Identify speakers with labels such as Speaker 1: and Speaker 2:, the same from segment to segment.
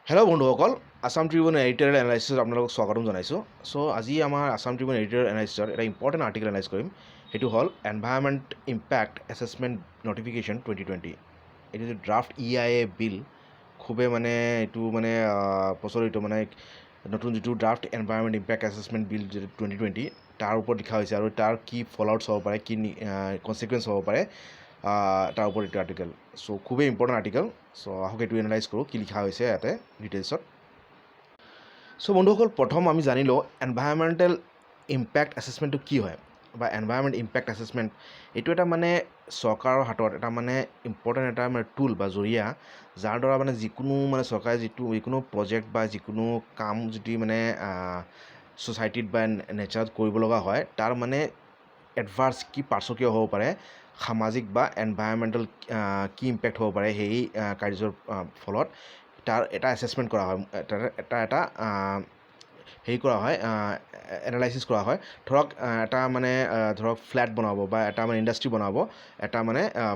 Speaker 1: Hello' বন্ধুসকল, Assam Tribune editorial এনালাইচিছত আপোনালোকক স্বাগতম জনাইছোঁ। আজি আমাৰ আছাম ট্ৰিবিউন এডিটৰিয়েল এনালাইচিছত এটা ইম্পৰ্টেণ্ট আৰ্টিকেল এনালাইজ কৰিম। সেইটো হ'ল এনভাইৰনমেণ্ট ইম্পেক্ট এছেছমেণ্ট নটিফিকেশ্যন 2020। এইটো যে ড্ৰাফ্ট EIA বিল খুবেই এইটো প্ৰচলিত নতুন যিটো ড্ৰাফ্ট এনভাইৰনমেণ্ট ইম্পেক্ট এছেছমেণ্ট বিল যিটো 2020 তাৰ ওপৰত লিখা হৈছে আৰু তাৰ কি ফলআউটছ হ'ব পাৰে, কি কনচিকুৱেঞ্চ হ'ব পাৰে তাৰ ওপৰত এইটো আৰ্টিকেল। খুবেই ইম্পৰ্টেণ্ট আৰ্টিকেল। আহক এইটো এনালাইজ কৰোঁ কি লিখা হৈছে ইয়াতে ডিটেইলছত। বন্ধুসকল, প্ৰথম আমি জানি লওঁ এনভাইৰনমেণ্টেল ইম্পেক্ট এছেছমেণ্টটো কি হয় বা এনভাইৰনমেণ্ট ইম্পেক্ট এছেছমেণ্ট এইটো এটা চৰকাৰৰ হাতত এটা ইম্পৰ্টেণ্ট এটা টুল বা জৰিয়া, যাৰ দ্বাৰা যিকোনো চৰকাৰে যিকোনো প্ৰজেক্ট বা যিকোনো কাম যদি ছ'চাইটিত বা নেচাৰত কৰিব লগা হয়, তাৰ এডভাৰ্ছ কি পাৰ্শ্বকীয় হ'ব পাৰে, সামাজিক বা এনভাইৰনমেণ্টেল কি ইম্পেক্ট হ'ব পাৰে সেই কাৰ্যৰ ফলত তাৰ এটা এছেছমেণ্ট কৰা হয়, এটা হেৰি কৰা হয়, এনালাইচিছ কৰা হয়। ধৰক এটা ধৰক ফ্লেট বনাব বা এটা ইণ্ডাষ্ট্ৰি বনাব এটা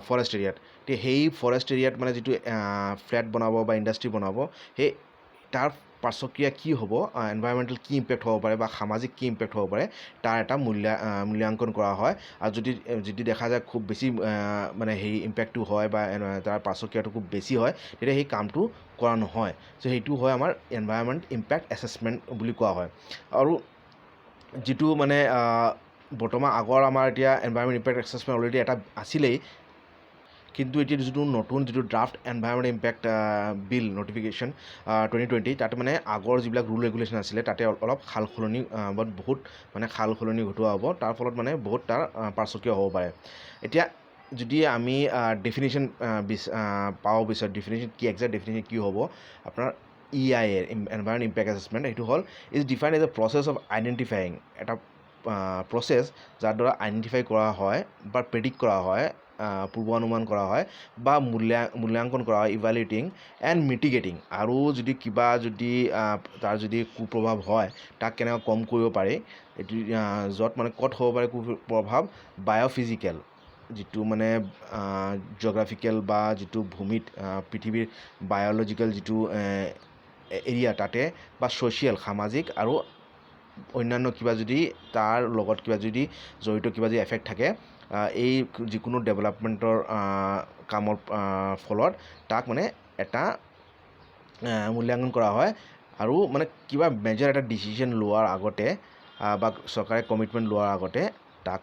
Speaker 1: ফৰেষ্ট এৰিয়াত। সেই ফৰেষ্ট এৰিয়াত যিটো ফ্লেট বনাব বা ইণ্ডাষ্ট্ৰি বনাব, সেই তাৰ পাৰ্শ্বক্ৰিয়া কি হ'ব, এনভাইৰনমেণ্টেল কি ইম্পেক্ট হ'ব পাৰে বা সামাজিক কি ইম্পেক্ট হ'ব পাৰে, তাৰ এটা মূল্যাংকন কৰা হয়। আৰু যদি দেখা যায় খুব বেছি হেৰি ইম্পেক্টটো হয় বা তাৰ পাৰ্শ্বক্ৰিয়াটো খুব বেছি হয়, তেতিয়া সেই কামটো কৰা নহয়। সেইটো হয় আমাৰ এনভাইৰনমেণ্ট ইম্পেক্ট এছেছমেণ্ট বুলি কোৱা হয়। আৰু যিটো বৰ্তমান আগৰ আমাৰ এতিয়া এনভাইৰনমেণ্ট ইম্পেক্ট এছেছমেণ্ট অলৰেডি এটা আছিলেই, কিন্তু এতিয়া নতুন যিটো ড্ৰাফ্ট এনভাইৰনমেণ্ট ইম্পেক্ট বিল নটিফিকেশ্যন 2020, তাত আগৰ যিবিলাক ৰুল ৰেগুলেশ্যন আছিলে তাতে অলপ সাল সলনি বহুত সাল সলনি ঘটোৱা হ'ব। তাৰ ফলত বহুত তাৰ পাৰ্শ্বক্ৰিয় হ'ব পাৰে। এতিয়া যদি আমি ডেফিনেশ্যন পাব বিচাৰোঁ, ডেফিনেশ্যন কি, একজেক্ট ডেফিনেশ্যন কি হ'ব আপোনাৰ EIA এনভাইৰনমেণ্ট ইম্পেক্ট এছেছমেণ্ট, সেইটো হ'ল is defined as a process of identifying, এটা প্ৰচেছ যাৰ দ্বাৰা আইডেণ্টিফাই কৰা হয় বা প্ৰেডিক্ট কৰা হয়, পূৰ্বানুমান কৰা হয় বা মূল্যাংকন কৰা হয়, ইভালুৱেটিং এণ্ড মিটিগেটিং, আৰু যদি তাৰ যদি কুপ্ৰভাৱ হয় তাক কেনেকৈ কম কৰিব পাৰি, এইটো য'ত ক'ত হ'ব পাৰে কুপ্ৰভাৱ, বায়'ফিজিকেল যিটো জিঅ'গ্ৰাফিকেল বা যিটো ভূমিত পৃথিৱীৰ বায়'লজিকেল যিটো এৰিয়া তাতে, বা ছ'চিয়েল সামাজিক, আৰু অন্যান্য তাৰ লগত জড়িত এফেক্ট থাকে এই যিকোনো ডেভেলপমেণ্টৰ কামৰ ফলত, তাক এটা মূল্যাংকন কৰা হয়। আৰু মেজৰ এটা ডিচিশ্যন লোৱাৰ আগতে বা চৰকাৰে কমিটমেণ্ট লোৱাৰ আগতে তাক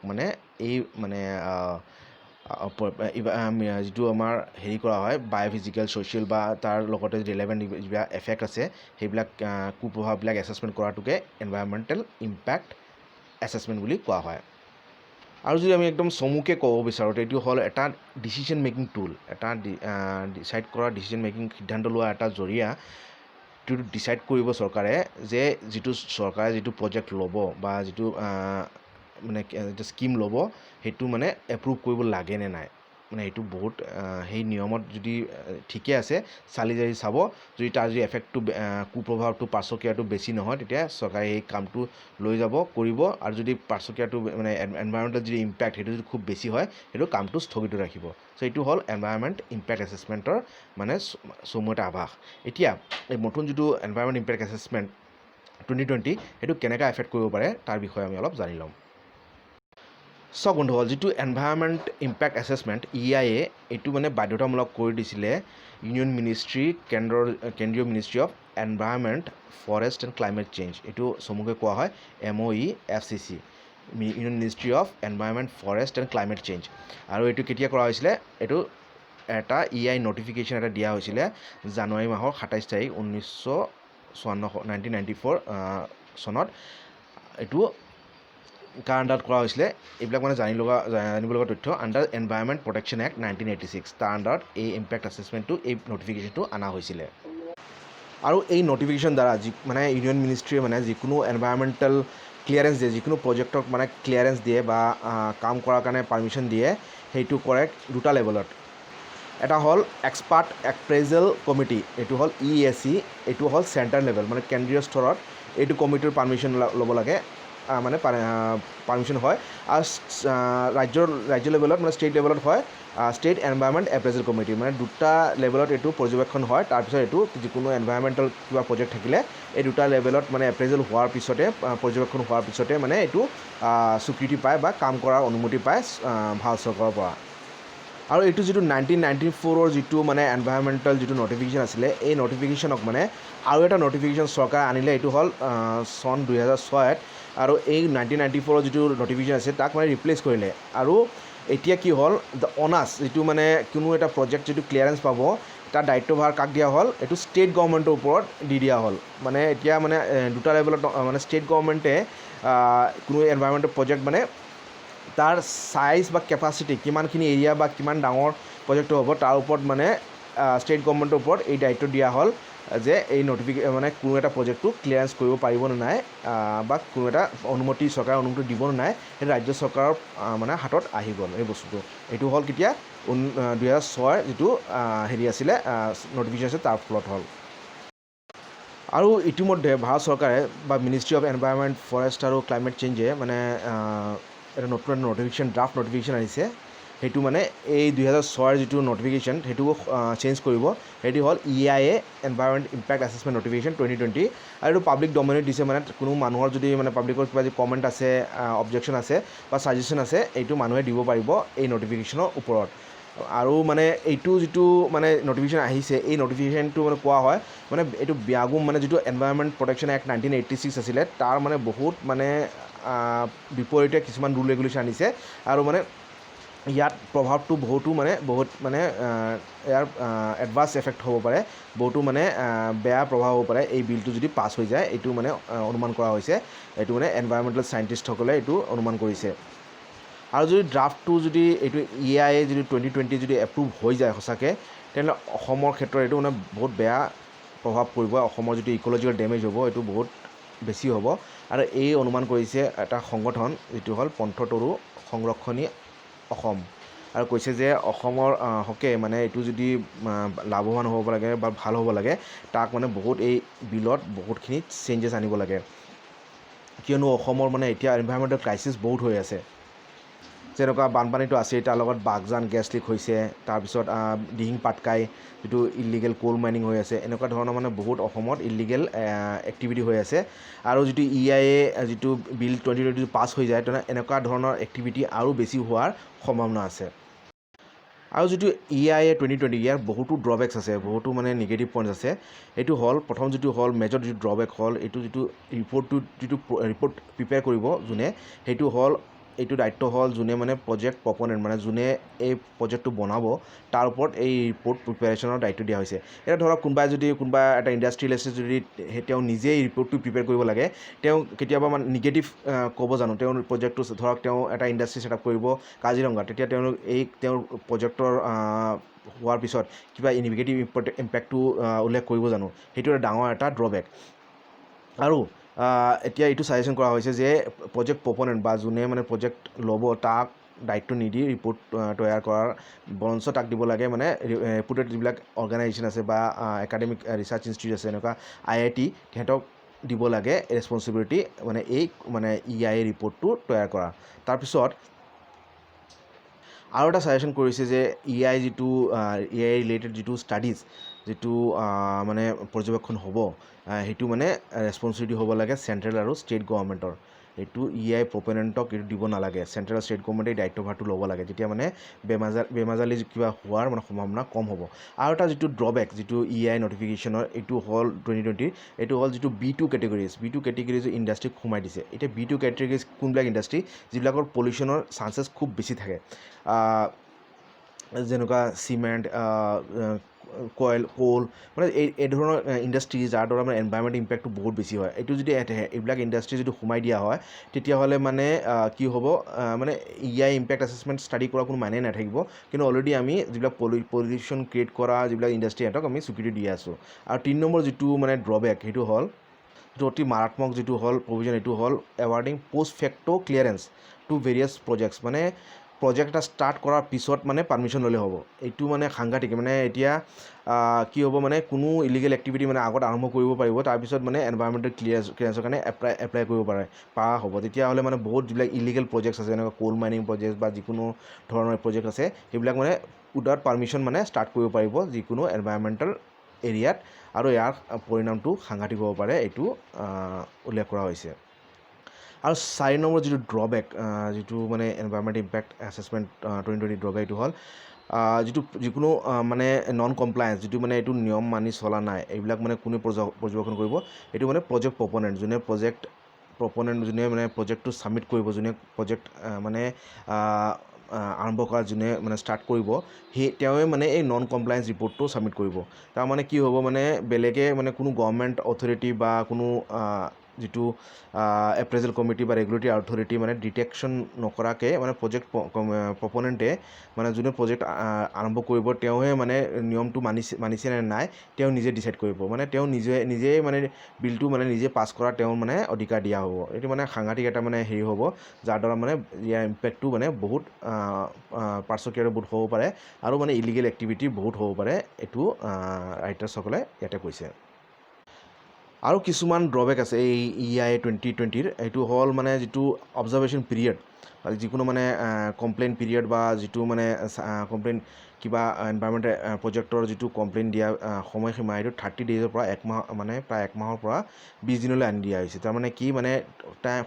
Speaker 1: এই যিটো আমাৰ হেৰি কৰা হয়, বায়'ফিজিকেল, ছ'চিয়েল বা তাৰ লগতে ৰিলেভেণ্ট যিবিলাক এফেক্ট আছে সেইবিলাক কুপ্ৰভাৱবিলাক এছেছমেণ্ট কৰাটোকে এনভাইৰনমেণ্টেল ইম্পেক্ট এছেছমেণ্ট বুলি কোৱা হয়। আৰু যদি আমি একদম চমুকৈ ক'ব বিচাৰোঁ, এইটো হ'ল এটা ডিচিশ্যন মেকিং টুল, এটা ডিচাইড কৰা, ডিচিশ্যন মেকিং সিদ্ধান্ত লোৱা এটা জৰিয়া, যিটো ডিচাইড কৰিব চৰকাৰে যে চৰকাৰে যিটো প্ৰজেক্ট ল'ব বা যিটো স্কিম ল'ব, সেইটো এপ্ৰুভ কৰিব লাগে নে নাই। এইটো বহুত সেই নিয়মত যদি ঠিকে আছে চালি জাৰি চাব, যদি তাৰ এফেক্টটো কুপ্ৰভাৱটো পাৰ্শ্বক্ৰিয়াটো বেছি নহয়, তেতিয়া চৰকাৰে এই কামটো লৈ যাব, কৰিব। আৰু যদি পাৰ্শ্বক্ৰিয়াটো এনভাইৰনমেণ্টেল যি ইম্পেক্ট সেইটো যদি খুব বেছি হয়, সেইটো কামটো স্থগিত ৰাখিব। এইটো হ'ল এনভাইৰনমেণ্ট ইম্পেক্ট এছেছমেণ্টৰ চমু এটা আভাস। এতিয়া এই নতুন যিটো এনভাইৰনমেণ্ট ইম্পেক্ট এছেছমেণ্ট 2020, সেইটো কেনেকৈ এফেক্ট কৰিব পাৰে তাৰ বিষয়ে আমি অলপ জানি ল'ম। বন্ধুসকল, যিটো এনভাইৰনমেণ্ট ইম্পেক্ট এছেছমেণ্ট EIA, এইটো বাধ্যতামূলক কৰি দিছিলে ইউনিয়ন মিনিষ্ট্ৰী, কেন্দ্ৰীয় ministry of environment, forest and climate change, এইটো চমুকৈ কোৱা হয় MOEFCC, union ministry of environment, forest and climate change. আৰু এইটো কেতিয়া কৰা হৈছিলে, এইটো এটা EIA নটিফিকেশ্যন এটা দিয়া হৈছিলে জানুৱাৰী মাহৰ 27 তাৰিখ 1994 চনত। এইটো কাৰ আণ্ডাৰত কৰা হৈছিলে, এইবিলাক জানিব লগা তথ্য, আণ্ডাৰ এনভাইৰনমেণ্ট প্ৰটেকশ্যন এক্ট 1986, তাৰ আণ্ডাৰত এই ইম্পেক্ট এছেছমেণ্টটো, এই নটিফিকেশ্যনটো অনা হৈছিলে। আৰু এই নটিফিকেশ্যন দ্বাৰা ইউনিয়ন মিনিষ্ট্ৰীয়ে যিকোনো এনভাইৰনমেণ্টেল ক্লিয়াৰেঞ্চ দিয়ে, যিকোনো প্ৰজেক্টক ক্লিয়াৰেঞ্চ দিয়ে বা কাম কৰাৰ কাৰণে পাৰ্মিশ্যন দিয়ে, সেইটো কৰে দুটা লেভেলত। এটা হ'ল এক্সপাৰ্ট এপ্ৰেইজেল কমিটি, এইটো হ'ল EAC, এইটো হ'ল চেণ্ট্ৰেল লেভেল, কেন্দ্ৰীয় স্তৰত এইটো কমিটিৰ পাৰ্মিশ্যন ল'ব লাগে, পাৰ্মিশ্যন হয়। আৰু ৰাজ্য লেভেলত ষ্টেট লেভেলত হয় ষ্টেট এনভাইৰনমেণ্ট এপ্ৰেজেল কমিটি, মানে দুটা লেভেলত এইটো পৰ্যবেক্ষণ হয়। তাৰপিছত এইটো যিকোনো এনভাইৰনমেণ্টেল কিবা প্ৰজেক্ট থাকিলে এই দুটা লেভেলত মানে এপ্ৰেজেল হোৱাৰ পিছতে পৰ্যবেক্ষণ হোৱাৰ পিছতে মানে এইটো স্বীকৃতি পায় বা কাম কৰাৰ অনুমতি পায় ভাৰত চৰকাৰৰ পৰা। আৰু এইটো যিটো 1994 যিটো মানে এনভাইৰনমেণ্টেল যিটো নটিফিকেশ্যন আছিলে, এই নটিফিকেশ্যনক মানে আৰু এটা নটিফিকেশ্যন চৰকাৰে আনিলে, এইটো হ'ল চন 2006। আৰু এই 1994 যিটো নটিফিকেশ্যন আছে তাক মানে ৰিপ্লেচ কৰিলে। আৰু এতিয়া কি হ'ল, দ্য অনাৰ্ছ যিটো মানে কোনো এটা প্ৰজেক্ট যিটো ক্লিয়াৰেঞ্চ পাব তাৰ দায়িত্বভাৰ কাক দিয়া হ'ল, এইটো ষ্টেট গভৰ্ণমেণ্টৰ ওপৰত দি দিয়া হ'ল। মানে এতিয়া মানে দুটা লেভেলত মানে ষ্টেট গভৰ্ণমেণ্টে কোনো এনভাইৰনমেণ্টেল প্ৰজেক্ট মানে তাৰ চাইজ বা কেপাচিটি কিমানখিনি এৰিয়া বা কিমান ডাঙৰ প্ৰজেক্টটো হ'ব তাৰ ওপৰত মানে ষ্টেট গভৰ্ণমেণ্টৰ ওপৰত এই দায়িত্ব দিয়া হ'ল যে এই মানে কোনো এটা প্ৰজেক্টটো ক্লিয়াৰেঞ্চ কৰিব পাৰিব নে নাই বা কোনো এটা অনুমতি চৰকাৰে অনুমতি দিব নে নাই, সেইটো ৰাজ্য চৰকাৰৰ মানে হাতত আহি গ'ল এই বস্তুটো। এইটো হ'ল কেতিয়া 2006 যিটো হেৰি আছিলে নটিফিকেশ্যন আছিল তাৰ ফলত হ'ল। আৰু ইতিমধ্যে ভাৰত চৰকাৰে বা মিনিষ্ট্ৰি অফ এনভাইৰনমেণ্ট, ফৰেষ্ট আৰু ক্লাইমেট চেঞ্জে মানে এটা নতুন নটিফিকেশ্যন ড্ৰাফ্ট নটিফিকেশ্যন আহিছে। সেইটো মানে এই 2006 যিটো নটিফিকেশ্যন সেইটো চেঞ্জ কৰিব। সেইটো হ'ল EIA environment impact assessment notification 2020। আৰু এইটো পাব্লিক ডমেইনত দিছে, মানে কোনো মানুহৰ যদি মানে পাব্লিকৰ কিবা যদি কমেণ্ট আছে, অবজেকশ্যন আছে বা ছাজেশ্যন আছে, এইটো মানুহে দিব পাৰিব এই নটিফিকেশ্যনৰ ওপৰত। আৰু মানে এইটো যিটো মানে নটিফিকেশ্যন আহিছে, এই নটিফিকেশ্যনটো মানে কোৱা হয় মানে এইটো ব্যাগুম মানে যিটো এনভাইৰনমেণ্ট প্ৰটেকশ্যন এক্ট 1986 আছিলে তাৰ মানে বহুত মানে বিপৰীতে কিছুমান ৰুল ৰেগুলেশ্যন আনিছে। আৰু মানে ইয়াত প্ৰভাৱটো বহুত মানে ইয়াৰ এডভাৰ্ছ এফেক্ট হ'ব পাৰে, বহুতো মানে বেয়া প্ৰভাৱ হ'ব পাৰে এই বিলটো যদি পাছ হৈ যায়। এইটো মানে অনুমান কৰা হৈছে, এইটো মানে এনভাইৰনমেণ্টেল চাইণ্টিষ্টসকলে এইটো অনুমান কৰিছে। আৰু যদি ড্ৰাফ্টটো যদি এইটো EIA যদি 2020 যদি এপ্ৰুভ হৈ যায় সঁচাকৈ, তেনেহ'লে অসমৰ ক্ষেত্ৰত এইটো মানে বহুত বেয়া প্ৰভাৱ পৰিব। অসমৰ যিটো ইক'লজিকেল ডেমেজ হ'ব এইটো বহুত বেছি হ'ব। আৰু এই অনুমান কৰিছে এটা সংগঠন যিটো হ'ল পন্থতৰু সংৰক্ষণী অসম। আৰু কৈছে যে অসমৰ হকে মানে এইটো যদি লাভৱান হ'ব লাগে বা ভাল হ'ব লাগে, তাক মানে বহুত এই বিলত বহুতখিনি চেঞ্জেছ আনিব লাগে। কিয়নো অসমৰ মানে এতিয়া এনভাইৰনমেণ্টেল ক্ৰাইচিছ বহুত হৈ আছে। যেনেকুৱা বানপানীটো আছেই, তাৰ লগত বাগজান গেছ লিক হৈছে, তাৰপিছত দিহিং পাটকাই যিটো ইলিগেল কোল মাইনিং হৈ আছে, এনেকুৱা ধৰণৰ মানে বহুত অসমত ইলিগেল এক্টিভিটি হৈ আছে। আৰু যিটো EIA যিটো বিল 2020 পাছ হৈ যায়, তেনেহ'লে এনেকুৱা ধৰণৰ এক্টিভিটি আৰু বেছি হোৱাৰ সম্ভাৱনা আছে। আৰু যিটো EIA 2020 ইয়াৰ বহুতো ড্ৰবেকছ আছে, বহুতো মানে নিগেটিভ পইণ্টছ আছে। এইটো হ'ল প্ৰথম যিটো হ'ল মেজৰ যিটো ড্ৰবেক হ'ল, এইটো যিটো ৰিপৰ্ট প্ৰিপেয়াৰ কৰিব যোনে, সেইটো হ'ল এইটো দায়িত্ব হ'ল যোনে মানে প্ৰজেক্ট প্ৰপনেণ্ট, মানে যোনে এই প্ৰজেক্টটো বনাব তাৰ ওপৰত এই ৰিপৰ্ট প্ৰিপেৰেশ্যনৰ দায়িত্ব দিয়া হৈছে। এতিয়া ধৰক কোনোবা এটা ইণ্ডাষ্ট্ৰিয়েলিষ্টে যদি তেওঁ নিজেই ৰিপৰ্টটো প্ৰিপেয়াৰ কৰিব লাগে, তেওঁ কেতিয়াবা মানে নিগেটিভ ক'ব জানো তেওঁৰ প্ৰজেক্টটো, ধৰক তেওঁ এটা ইণ্ডাষ্ট্ৰি ছেটআপ কৰিব কাজিৰঙা, তেতিয়া তেওঁৰ প্ৰজেক্টৰ হোৱাৰ পিছত কিবা নিগেটিভ ইম্পেক্টটো উল্লেখ কৰিব জানো, সেইটো এটা ডাঙৰ এটা ড্ৰবেক। আৰু এতিয়া এইটো ছাজেশ্যন কৰা হৈছে যে প্ৰজেক্ট প্ৰপনেণ্ট বা যোনে মানে প্ৰজেক্ট ল'ব তাক দায়িত্ব নিদি ৰিপৰ্ট তৈয়াৰ কৰাৰ, বৰঞ্চ তাক দিব লাগে মানে ৰেপুটেড যিবিলাক অৰ্গেনাইজেশ্যন আছে বা একাডেমিক ৰিচাৰ্চ ইনষ্টিটিউট আছে, এনেকুৱা IIT, সিহঁতক দিব লাগে ৰেছপনচিবিলিটি মানে এই মানে EIA ৰিপৰ্টটো তৈয়াৰ কৰা। তাৰপিছত আৰু এটা ছাজেশ্যন কৰিছে যে EIA ৰিলেটেড যিটো ষ্টাডিজ যিটো মানে পৰ্যবেক্ষণ হ'ব, সেইটো মানে ৰেছপনচিবিলিটি হ'ব লাগে চেণ্ট্ৰেল আৰু ষ্টেট গভৰ্ণমেণ্টৰ। এইটো EIA প্ৰপনেণ্টক এইটো দিব নালাগে, চেণ্ট্ৰেল আৰু ষ্টেট গভৰ্ণমেণ্টে এই দায়িত্বভাৰটো ল'ব লাগে, তেতিয়া মানে বেমাজালি কিবা হোৱাৰ মানে সম্ভাৱনা কম হ'ব। আৰু এটা যিটো ড্ৰবেক যিটো EIA নটিফিকেশ্যনৰ, এইটো হ'ল 2020, এইটো হ'ল যিটো B2 কেটেগৰিজ ইণ্ডাষ্ট্ৰীক সোমাই দিছে। এতিয়া B2 কেটেগৰিজ কোনবিলাক ইণ্ডাষ্ট্ৰী, যিবিলাকৰ পলিউশ্যনৰ চান্সেছ খুব বেছি থাকে, যেনেকুৱা চিমেণ্ট, কোল, মানে এই ধৰণৰ ইণ্ডাষ্ট্ৰী যাৰ দ্বাৰা মানে এনভাইৰনমেণ্ট ইম্পেক্টটো বহুত বেছি হয়। এইটো যদি এইবিলাক ইণ্ডাষ্ট্ৰী যদি সোমাই দিয়া হয়, তেতিয়াহ'লে মানে কি হ'ব, মানে EIA ইম্পেক্ট এছেছমেণ্ট ষ্টাডি কৰা কোনো মানেই নাথাকিব। কিন্তু অলৰেডি আমি যিবিলাক পলিউশ্যন ক্ৰিয়েট কৰা যিবিলাক ইণ্ডাষ্ট্ৰী, সিহঁতক আমি স্বীকৃতি দি আছোঁ। আৰু 3 নম্বৰ যিটো মানে ড্ৰবেক, সেইটো হ'ল যিটো অতি মাৰাত্মক যিটো হ'ল প্ৰভিজন, এইটো হ'ল awarding post facto clearance to various projects. মানে প্ৰজেক্ট এটা ষ্টাৰ্ট কৰাৰ পিছত মানে পাৰ্মিশ্যন ল'লে হ'ব। এইটো মানে সাংঘাতিক, মানে এতিয়া কি হ'ব মানে কোনো ইলিগেল এক্টিভিটি মানে আগত আৰম্ভ কৰিব পাৰিব, তাৰপিছত মানে এনভাইৰমেণ্টেল ক্লিয়াৰেঞ্চৰ কাৰণে এপ্লাই কৰিব পৰা হ'ব। তেতিয়াহ'লে মানে বহুত যিবিলাক ইলিগেল প্ৰজেক্টছ আছে, যেনেকৈ কোল মাইনিং প্ৰজেক্ট বা যিকোনো ধৰণৰ প্ৰজেক্ট আছে, সেইবিলাক মানে উইদাউট পাৰ্মিশ্যন মানে ষ্টাৰ্ট কৰিব পাৰিব যিকোনো এনভাইৰমেণ্টেল এৰিয়াত, আৰু ইয়াৰ পৰিণামটো সাংঘাতিক হ'ব পাৰে, এইটো উল্লেখ কৰা হৈছে। আৰু 4 নম্বৰ যিটো ড্ৰবেক, যিটো মানে এনভাইৰমেণ্ট ইম্পেক্ট এছেছমেণ্ট 2020 ড্ৰবেক, এইটো হ'ল যিকোনো মানে নন কমপ্লায়েঞ্চ, যিটো মানে এইটো নিয়ম মানি চলা নাই, এইবিলাক মানে কোনে পৰ্যবেক্ষণ কৰিব, এইটো মানে প্ৰজেক্ট প্ৰপনেণ্ট, যোনে মানে প্ৰজেক্টটো ছাবমিট কৰিব, যোনে প্ৰজেক্ট মানে আৰম্ভ কৰা, যোনে মানে ষ্টাৰ্ট কৰিব, তেওঁৱে মানে এই নন কমপ্লায়েঞ্চ ৰিপৰ্টটো ছাবমিট কৰিব। তাৰমানে কি হ'ব, মানে বেলেগে মানে কোনো গভৰ্ণমেণ্ট অথৰিটি বা কোনো যিটো এপ্ৰেজেল কমিটি বা ৰেগুলেটৰী অথৰিটি মানে ডিটেকশ্যন নকৰাকৈ মানে প্ৰজেক্ট প্ৰপনেণ্টে মানে যোনে প্ৰজেক্ট আৰম্ভ কৰিব, তেওঁহে মানে নিয়মটো মানিছে নে নাই তেওঁ নিজে ডিচাইড কৰিব, মানে তেওঁ নিজেই মানে বিলটো মানে নিজে পাছ কৰা তেওঁৰ মানে অধিকাৰ দিয়া হ'ব। এইটো মানে সাংঘাতিক এটা মানে হেৰি হ'ব, যাৰ দ্বাৰা মানে ইয়াৰ ইম্পেক্টটো মানে বহুত পাৰ্শ্বকীয় বহুত হ'ব পাৰে, আৰু মানে ইলিগেল এক্টিভিটি বহুত হ'ব পাৰে, এইটো ৰাইটাৰ্ছসকলে ইয়াতে কৈছে। আৰু কিছুমান ড্ৰবেক আছে এই EIA 2020-ৰ, এইটো হ'ল মানে যিটো অবজাৰ্ভেশ্যন পিৰিয়ড, যিকোনো মানে কমপ্লেইন পিৰিয়ড বা যিটো মানে কমপ্লেইন কিবা এনভাইৰমেণ্ট প্ৰজেক্টৰ যিটো কমপ্লেইন দিয়া সময়সীমা, এইটো 30 ডেইজৰ পৰা মানে প্ৰায় 1 মাহৰ পৰা 20 দিনলৈ আনি দিয়া হৈছে। তাৰমানে কি মানে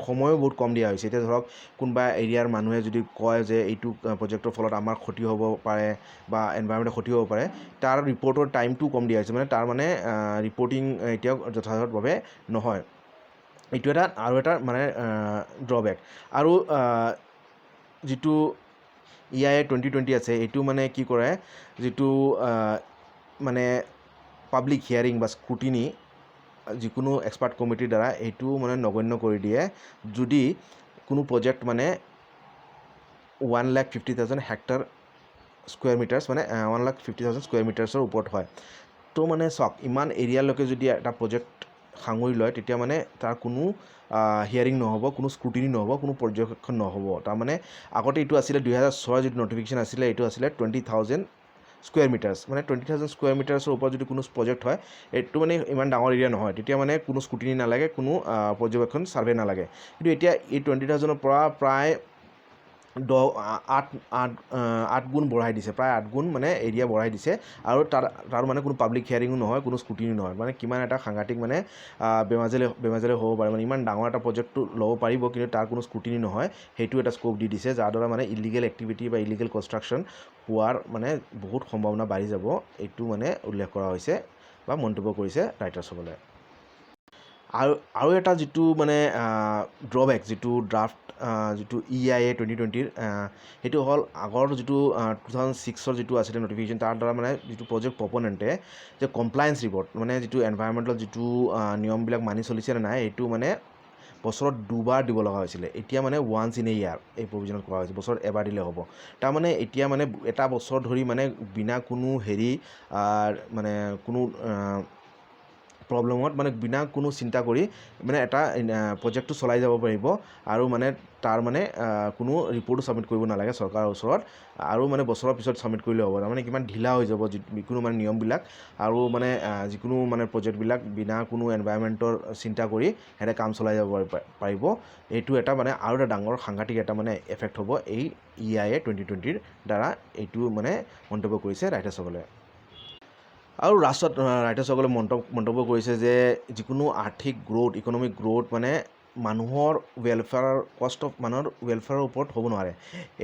Speaker 1: সময়ো বহুত কম দিয়া হৈছে। এতিয়া ধৰক কোনোবা এৰিয়াৰ মানুহে যদি কয় যে এইটো প্ৰজেক্টৰ ফলত আমাৰ ক্ষতি হ'ব পাৰে বা এনভাইৰমেণ্টৰ ক্ষতি হ'ব পাৰে, তাৰ ৰিপৰ্টৰ টাইমটো কম দিয়া হৈছে, মানে তাৰ মানে ৰিপৰ্টিং এতিয়াও যথাযথভাৱে নহয়। এইটো আৰু এটা মানে ড্ৰবেক। আৰু যিটো EIA 2020 আছে, এইটো মানে কি কৰে, যিটো মানে পাব্লিক হিয়াৰিং বা স্ক্ৰুটিনি যিকোনো এক্সপাৰ্ট কমিটিৰ দ্বাৰা এইটো মানে নগণ্য কৰি দিয়ে যদি কোনো প্ৰজেক্ট মানে 1,50,000 হেক্টৰ স্কুৱেৰ মিটাৰ্ছ, মানে 1,50,000 স্কুৱেৰ মিটাৰ্ছৰ ওপৰত হয়। তো মানে চাওক, ইমান এৰিয়ালৈকে যদি এটা প্ৰজেক্ট সাঙুৰি লয়, তেতিয়া মানে তাৰ কোনো হিয়াৰিং নহ'ব, কোনো স্ক্ৰুটিনি নহ'ব, কোনো পৰ্যবেক্ষণ নহ'ব। তাৰমানে আগতে এইটো আছিলে 2006 যিটো নটিফিকেশ্যন আছিলে, এইটো আছিলে 20,000 স্কুৱেৰ মিটাৰ্ছ, মানে 20,000 স্কুৱেৰ মিটাৰ্ছৰ ওপৰত যদি কোনো প্ৰজেক্ট হয়, এইটো মানে ইমান ডাঙৰ এৰিয়া নহয়, তেতিয়া মানে কোনো স্ক্ৰুটিনি নালাগে, কোনো পৰ্যবেক্ষণ ছাৰ্ভে নালাগে। কিন্তু এতিয়া এই 20,000ৰ পৰা প্ৰায় 8 গুণ বঢ়াই দিছে, প্ৰায় 8 গুণ মানে এৰিয়া বঢ়াই দিছে, আৰু তাৰ মানে কোনো পাব্লিক হিয়াৰিঙো নহয়, কোনো স্ক্ৰুটিনি নহয়। মানে কিমান এটা সাংঘাতিক মানে বেমেজালি হ'ব পাৰে, মানে ইমান ডাঙৰ এটা প্ৰজেক্টটো ল'ব পাৰিব, কিন্তু তাৰ কোনো স্ক্ৰুটিনি নহয়, সেইটো এটা স্ক'প দি দিছে, যাৰ দ্বাৰা মানে ইলিগেল এক্টিভিটি বা ইলিগেল কনষ্ট্ৰাকশ্যন হোৱাৰ মানে বহুত সম্ভাৱনা বাঢ়ি যাব, এইটো মানে উল্লেখ কৰা হৈছে বা মন্তব্য কৰিছে ৰাইটাৰ্ছসকলে। আৰু এটা যিটো মানে ড্ৰবেক, যিটো ড্ৰাফ্ট যিটো EIA 2020-ৰ, সেইটো হ'ল আগৰ যিটো 2006-ৰ যিটো আছিলে নটিফিকেশ্যন, তাৰ দ্বাৰা মানে যিটো প্ৰজেক্ট প্ৰপনেণ্টে যে কমপ্লায়েঞ্চ ৰিপৰ্ট, মানে যিটো এনভাইৰমেণ্টেল যিটো নিয়মবিলাক মানি চলিছে নে নাই, এইটো মানে বছৰত 2 বাৰ দিব লগা হৈছিলে। এতিয়া মানে ওৱান্স ইন এ ইয়াৰ এই প্ৰভিজনত কৰা হৈছে, বছৰত এবাৰ দিলে হ'ব। তাৰমানে এতিয়া মানে এটা বছৰ ধৰি মানে বিনা কোনো মানে কোনো প্ৰব্লেমত, মানে বিনা কোনো চিন্তা কৰি মানে এটা প্ৰজেক্টটো চলাই যাব পাৰিব, আৰু মানে তাৰ মানে কোনো ৰিপৰ্টো ছাবমিট কৰিব নালাগে চৰকাৰৰ ওচৰত, আৰু মানে বছৰৰ পিছত ছাবমিট কৰিলে হ'ব। তাৰমানে কিমান ঢিলা হৈ যাব যিকোনো মানে নিয়মবিলাক, আৰু মানে যিকোনো মানে প্ৰজেক্টবিলাক বিনা কোনো এনভাইৰমেণ্টৰ চিন্তা কৰি সিহঁতে কাম চলাই যাব পাৰিব। এইটো এটা মানে আৰু এটা ডাঙৰ সাংঘাতিক এটা মানে এফেক্ট হ'ব এই EIA 2020-ৰ দ্বাৰা, এইটো মানে মন্তব্য কৰিছে ৰাইটাৰ্ছসকলে। আৰু লাষ্টত ৰাইটাৰ্ছসকলে মন্তব্য কৰিছে যে যিকোনো আৰ্থিক গ্ৰ'থ, ইকনমিক গ্ৰ'থ মানে মানুহৰ মানুহৰ ৱেলফেয়াৰৰ ওপৰত হ'ব নোৱাৰে।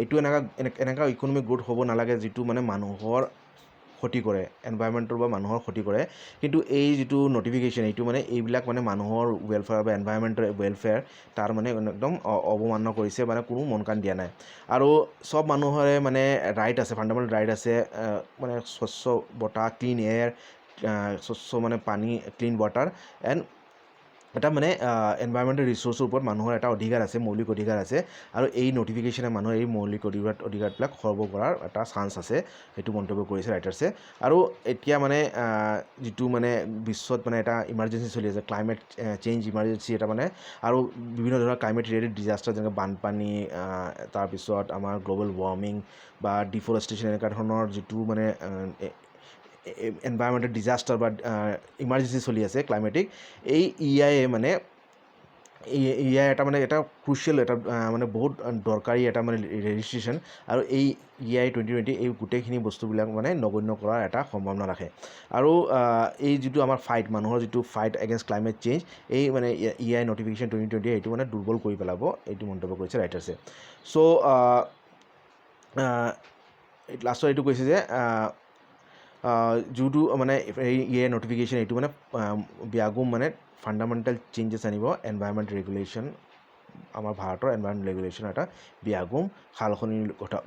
Speaker 1: এইটো এনেকুৱা ইকনমিক গ্ৰ'থ হ'ব নালাগে যিটো মানে মানুহৰ ক্ষতি কৰে, এনভাইৰমেণ্টৰ বা মানুহৰ ক্ষতি কৰে। কিন্তু এই যিটো নটিফিকেশ্যন, এইটো মানে এইবিলাক মানে মানুহৰ ৱেলফেয়াৰ বা এনভাইৰমেণ্টৰ ৱেলফেয়াৰ, তাৰ মানে একদম অৱমাননা কৰিছে, মানে কোনো মন কাণ দিয়া নাই। আৰু চব মানুহৰে মানে ৰাইট আছে, ফাণ্ডামেণ্টেল ৰাইট আছে, মানে স্বচ্ছ বতাহ, ক্লিন এয়াৰ, স্বচ্ছ মানে পানী, ক্লিন ৱাটাৰ এণ্ড এটা মানে এনভাইৰমেণ্টেল ৰিচোৰ্চৰ ওপৰত মানুহৰ এটা অধিকাৰ আছে, মৌলিক অধিকাৰ আছে, আৰু এই নটিফিকেশ্যনে মানুহৰ এই মৌলিক অধিকাৰবিলাক খৰ্ব কৰাৰ এটা চান্স আছে, সেইটো মন্তব্য কৰিছে ৰাইটাৰ্ছে। আৰু এতিয়া মানে যিটো মানে বিশ্বত মানে এটা ইমাৰ্জেঞ্চি চলি আছে, ক্লাইমেট চেঞ্জ ইমাৰ্জেঞ্চি এটা মানে, আৰু বিভিন্ন ধৰণৰ ক্লাইমেট ৰিলেটেড ডিজাষ্টাৰ যেনেকৈ বানপানী, তাৰপিছত আমাৰ গ্ল'বেল ৱাৰ্মিং বা ডিফৰেষ্টেশ্যন, এনেকুৱা ধৰণৰ যিটো মানে এনভাইৰমেণ্টেল ডিজাষ্টাৰ বা ইমাৰ্জেঞ্চি চলি আছে ক্লাইমেটিক, এই মানে এটা মানে এটা ক্ৰুচিয়েল এটা মানে বহুত দৰকাৰী এটা মানে ৰেজিষ্ট্ৰেশ্যন, আৰু এই 2020 এই গোটেইখিনি বস্তুবিলাক মানে নগণ্য কৰাৰ এটা সম্ভাৱনা ৰাখে। আৰু এই যিটো আমাৰ মানুহৰ যিটো ফাইট এগেইনষ্ট ক্লাইমেট চেঞ্জ, এই মানে নটিফিকেশ্যন 2020 এইটো মানে দুৰ্বল কৰি পেলাব, এইটো মন্তব্য কৰিছে ৰাইটাৰ্ছে। চ' লাষ্টত এইটো কৈছে যে যিটো মানে এই নটিফিকেশ্যন এইটো মানে ব্যাগুম মানে ফাণ্ডামেণ্টেল চেঞ্জেছ আনিব এনভাইৰনমেণ্ট ৰেগুলেশ্যন, আমাৰ ভাৰতৰ এনভাইৰনমেণ্ট ৰেগুলেশ্যন এটা ব্যাগুম সালসলনি কথা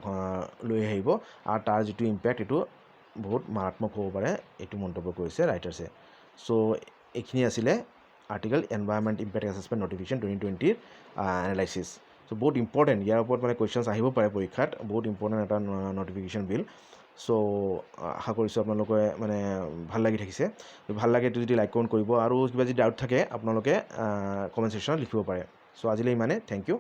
Speaker 1: লৈ আহিব, আৰু তাৰ যিটো ইম্পেক্ট এইটো বহুত মাৰাত্মক হ'ব পাৰে, এইটো মন্তব্য কৰিছে ৰাইটাৰ্ছে। চ' এইখিনি আছিলে article environment impact assessment notification 2020 analysis. So' বহুত ইম্পৰ্টেণ্ট, ইয়াৰ ওপৰত মানে কুৱেশ্যনছ আহিব পাৰে পৰীক্ষাত, বহুত ইম্পৰ্টেণ্ট এটা নটিফিকেশ্যন বিল। চ' আশা কৰিছোঁ আপোনালোকে মানে ভাল লাগি থাকিছে। ভাল লাগে যদি লাইক কমেণ্ট কৰিব, আৰু কিবা যদি ডাউট থাকে আপোনালোকে কমেণ্ট ছেকশ্যনত লিখিব পাৰে। চ' আজিলৈ ইমানে, থেংক ইউ।